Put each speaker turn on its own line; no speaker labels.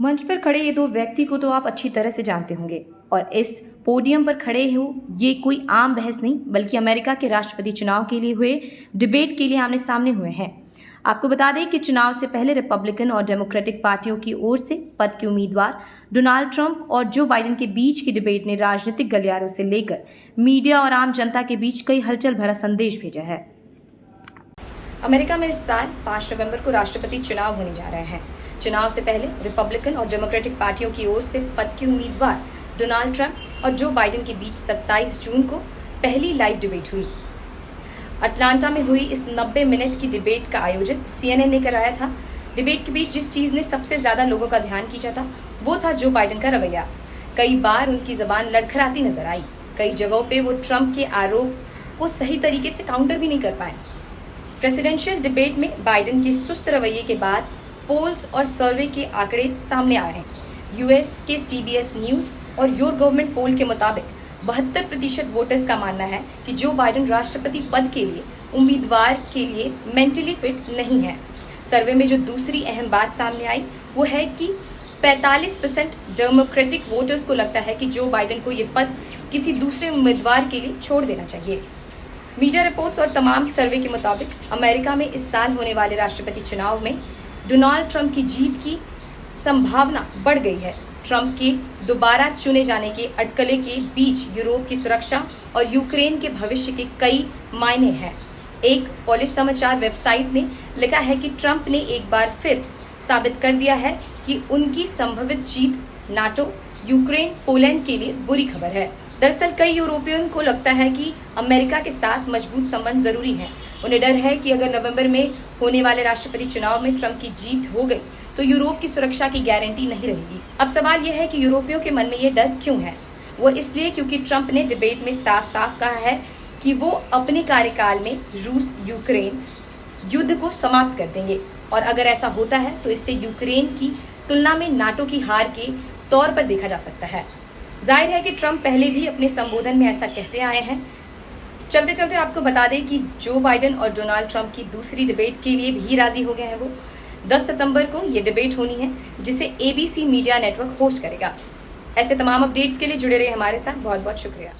मंच पर खड़े ये दो व्यक्ति को तो आप अच्छी तरह से जानते होंगे और इस पोडियम पर खड़े हो ये कोई आम बहस नहीं बल्कि अमेरिका के राष्ट्रपति चुनाव के लिए हुए डिबेट के लिए आमने सामने हुए हैं। आपको बता दें कि चुनाव से पहले रिपब्लिकन और डेमोक्रेटिक पार्टियों की ओर से पद के उम्मीदवार डोनाल्ड ट्रंप और जो बाइडेन के बीच की डिबेट ने राजनीतिक गलियारों से लेकर मीडिया और आम जनता के बीच कई हलचल भरा संदेश भेजा है। अमेरिका में इस साल 5 नवंबर को राष्ट्रपति चुनाव होने जा रहे हैं। चुनाव से पहले रिपब्लिकन और डेमोक्रेटिक पार्टियों की ओर से पद के उम्मीदवार डोनाल्ड ट्रंप और जो बाइडेन के बीच 27 जून को पहली लाइव डिबेट हुई। अटलांटा में हुई इस 90 मिनट की डिबेट का आयोजन CNN ने कराया था। डिबेट के बीच जिस चीज ने सबसे ज्यादा लोगों का ध्यान खींचा था वो था जो बाइडेन का रवैया। कई बार उनकी जबान लड़खड़ाती नजर आई। कई जगहों पे वो ट्रंप के आरोप को सही तरीके से काउंटर भी नहीं कर पाए। प्रेसिडेंशियल डिबेट में बाइडेन के सुस्त रवैये के बाद पोल्स और सर्वे के आंकड़े सामने आए हैं। यूएस के CBS न्यूज और योर गवर्नमेंट पोल के मुताबिक 72% वोटर्स का मानना है कि जो बाइडेन राष्ट्रपति पद के लिए उम्मीदवार के लिए मेंटली फिट नहीं है। सर्वे में जो दूसरी अहम बात सामने आई वो है कि 45% डेमोक्रेटिक वोटर्स को लगता है कि जो बाइडेन को ये पद किसी दूसरे उम्मीदवार के लिए छोड़ देना चाहिए। मीडिया रिपोर्ट्स और तमाम सर्वे के मुताबिक अमेरिका में इस साल होने वाले राष्ट्रपति चुनाव में डोनाल्ड ट्रंप की जीत की संभावना बढ़ गई है। ट्रंप के दोबारा चुने जाने के अटकले के बीच यूरोप की सुरक्षा और यूक्रेन के भविष्य के कई मायने हैं। एक पोलिश समाचार वेबसाइट ने लिखा है कि ट्रंप ने एक बार फिर साबित कर दिया है कि उनकी संभवित जीत नाटो, यूक्रेन, पोलैंड के लिए बुरी खबर है। दरअसल कई यूरोपियन को लगता है कि अमेरिका के साथ मजबूत संबंध जरूरी है। उन्हें डर है कि अगर नवंबर में होने वाले राष्ट्रपति चुनाव में ट्रंप की जीत हो गई तो यूरोप की सुरक्षा की गारंटी नहीं रहेगी। अब सवाल यह है कि यूरोपियों के मन में ये डर क्यों है? वो इसलिए क्योंकि ट्रंप ने डिबेट में साफ साफ कहा है कि वो अपने कार्यकाल में रूस यूक्रेन युद्ध को समाप्त कर देंगे और अगर ऐसा होता है तो इससे यूक्रेन की तुलना में नाटो की हार के तौर पर देखा जा सकता है। जाहिर है कि ट्रंप पहले भी अपने संबोधन में ऐसा कहते आए हैं। चलते चलते आपको बता दें कि जो बाइडेन और डोनाल्ड ट्रंप की दूसरी डिबेट के लिए भी राजी हो गए हैं। वो 10 सितंबर को ये डिबेट होनी है जिसे ABC मीडिया नेटवर्क होस्ट करेगा। ऐसे तमाम अपडेट्स के लिए जुड़े रहिए हमारे साथ। बहुत बहुत शुक्रिया।